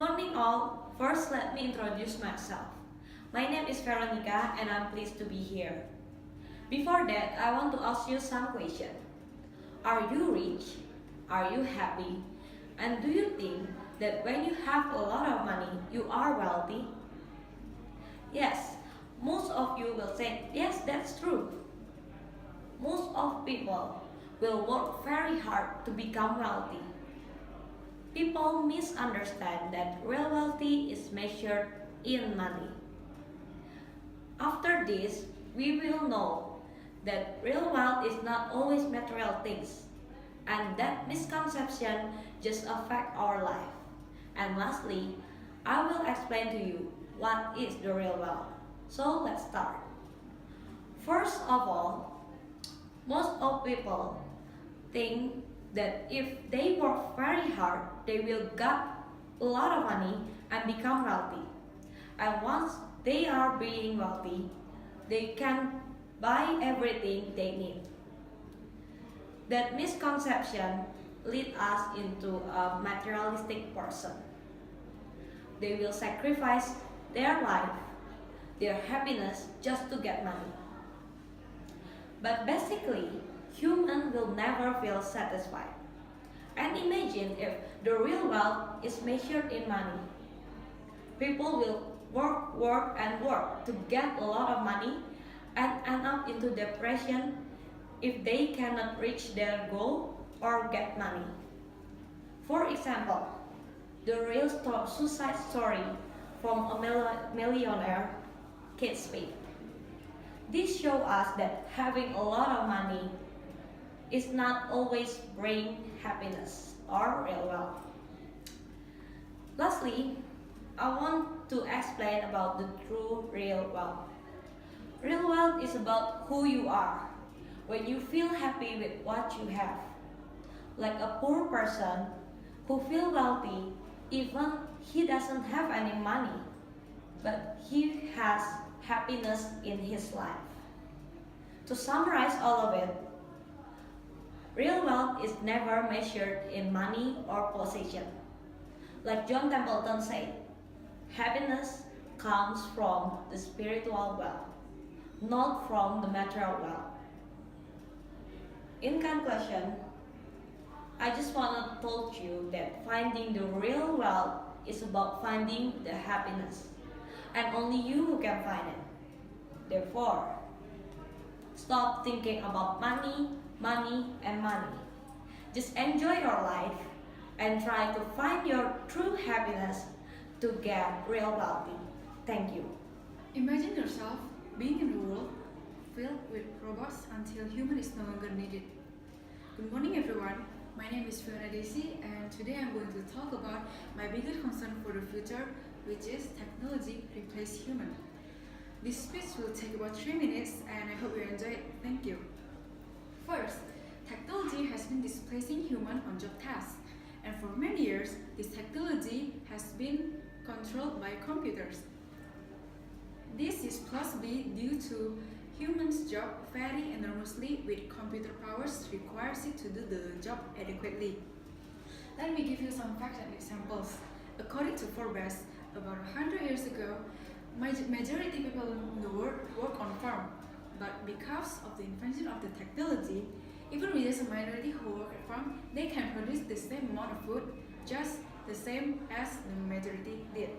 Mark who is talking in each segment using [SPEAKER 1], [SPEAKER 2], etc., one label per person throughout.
[SPEAKER 1] Morning all, first let me introduce myself. My name is Veronica and I'm pleased to be here. Before that, I want to ask you some questions. Are you rich? Are you happy? And do you think that when you have a lot of money, you are wealthy? Yes, most of you will say, yes, that's true. Most of people will work very hard to become wealthy. People misunderstand that real wealthy is measured in money. After this, we will know that real wealth is not always material things, and that misconception just affect our life. And lastly, I will explain to you what is the real wealth. So let's start. First of all, most of people think that if they work very hard, they will get a lot of money and become wealthy. And once they are being wealthy, they can buy everything they need. That misconception leads us into a materialistic person. They will sacrifice their life, their happiness just to get money. But basically, humans will never feel satisfied. And imagine if the real wealth is measured in money. People will work and work to get a lot of money and end up into depression if they cannot reach their goal or get money. For example, the real suicide story from a millionaire Kate Spade. This shows us that having a lot of money is not always bring happiness or real wealth. Lastly, I want to explain about the true real wealth. Real wealth is about who you are when you feel happy with what you have. Like a poor person who feels wealthy even he doesn't have any money, but he has happiness in his life. To summarize all of it, real wealth is never measured in money or possession. Like John Templeton said, happiness comes from the spiritual wealth, not from the material wealth. In conclusion, I just want to tell you that finding the real wealth is about finding the happiness, and only you who can find it. Therefore, stop thinking about money, and money. Just enjoy your life and try to find your true happiness to get real wealthy. Thank you.
[SPEAKER 2] Imagine yourself being in a world filled with robots until human is no longer needed. Good morning everyone, my name is Viona Daisy and today I'm going to talk about my biggest concern for the future, which is technology replace human. This speech will take about 3 minutes and I hope you enjoy it. Thank you. First, technology has been displacing human on job tasks, and for many years, this technology has been controlled by computers. This is possibly due to humans' job vary enormously with computer powers requires it to do the job adequately. Let me give you some facts and examples. According to Forbes, about 100 years ago, majority people in the world work on farm, but because of the invention of the technology, even with a minority who work at farm, they can produce the same amount of food, just the same as the majority did.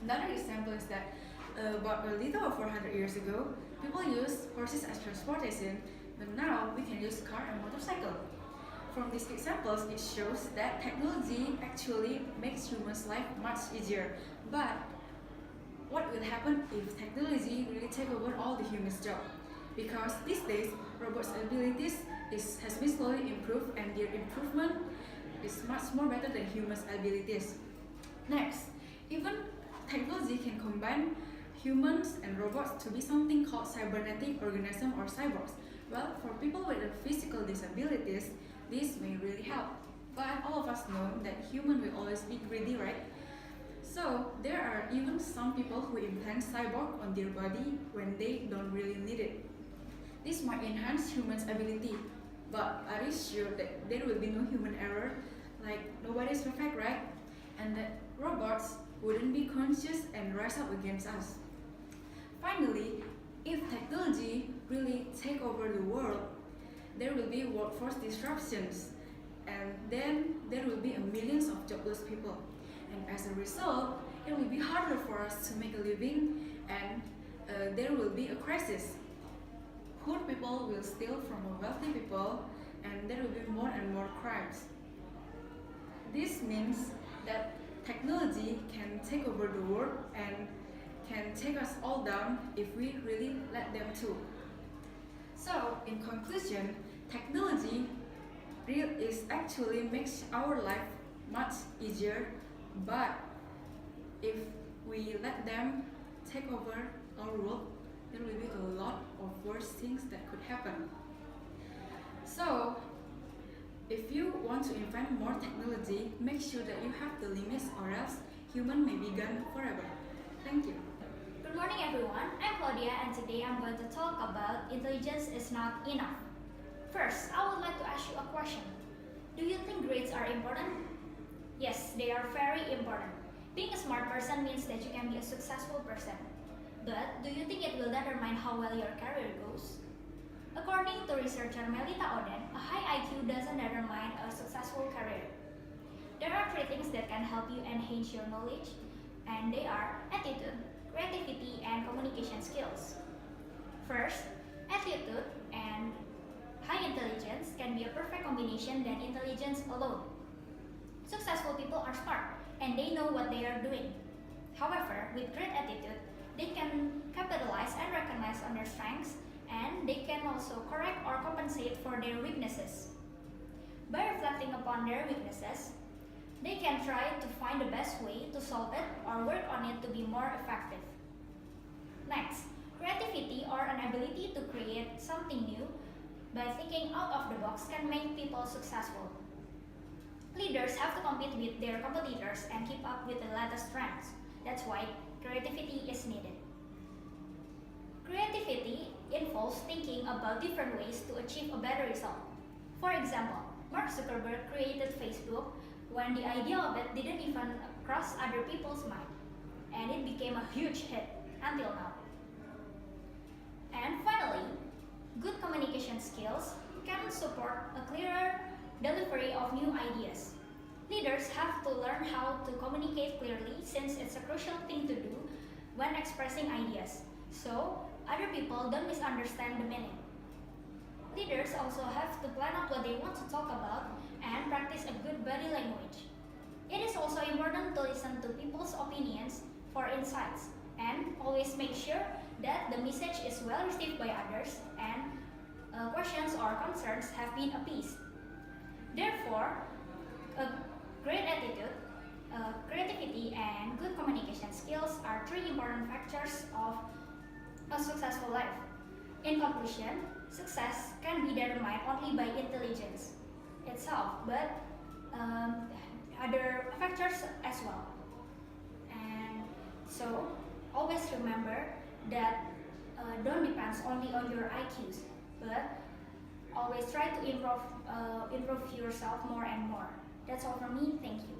[SPEAKER 2] Another example is that about a little over 400 years ago, people used horses as transportation, but now we can use car and motorcycle. From these examples, it shows that technology actually makes humans' life much easier. But what will happen if technology really take over all the humans' job? Because these days, robots' abilities has been slowly improved and their improvement is much more better than humans' abilities. Next, even technology can combine humans and robots to be something called cybernetic organism or cyborgs. Well, for people with physical disabilities, this may really help. But all of us know that human will always be greedy, right? So there are even some people who implant cyborg on their body when they don't really need it. This might enhance humans' ability, but are you sure that there will be no human error? Like, nobody is perfect, right? and that robots wouldn't be conscious and rise up against us. Finally, if technology really take over the world, there will be workforce disruptions, and then there will be millions of jobless people. And as a result, it will be harder for us to make a living, and there will be a crisis. Poor people will steal from wealthy people, and there will be more and more crimes. This means that technology can take over the world and can take us all down if we really let them to. So, in conclusion, technology is actually makes our life much easier, but if we let them take over our world, there will be a lot of worse things that could happen. So, if you want to invent more technology, make sure that you have the limits, or else human may be gone forever. Thank you.
[SPEAKER 3] Good morning everyone, I'm Claudia and today I'm going to talk about intelligence is not enough. First, I would like to ask you a question. Do you think grades are important? Yes, they are very important. Being a smart person means that you can be a successful person. But do you think it will determine how well your career goes? According to researcher Melita Oden, a high IQ doesn't determine a successful career. There are 3 things that can help you enhance your knowledge, and they are attitude, creativity, and communication skills. First, attitude and high intelligence can be a perfect combination than intelligence alone. Successful people are smart and they know what they are doing. However, with great attitude, they can capitalize and recognize on their strengths, and they can also correct or compensate for their weaknesses. By reflecting upon their weaknesses, they can try to find the best way to solve it or work on it to be more effective. Next, creativity or an ability to create something new by thinking out of the box can make people successful. Leaders have to compete with their competitors and keep up with the latest trends. That's why creativity is needed. Creativity involves thinking about different ways to achieve a better result. For example, Mark Zuckerberg created Facebook when the idea of it didn't even cross other people's mind, and it became a huge hit until now. And finally, good communication skills can support a clearer delivery of new ideas. Leaders have to learn how to communicate clearly since it's a crucial thing to do when expressing ideas, so other people don't misunderstand the meaning. Leaders also have to plan out what they want to talk about and practice a good body language. It is also important to listen to people's opinions for insights and always make sure that the message is well received by others and questions or concerns have been appeased. Therefore, a great attitude, creativity, and good communication skills are 3 important factors of a successful life. In conclusion, success can be determined only by intelligence itself, but other factors as well. And so, always remember that don't depend only on your IQs, but always try to improve yourself more and more. That's all from me. Thank you.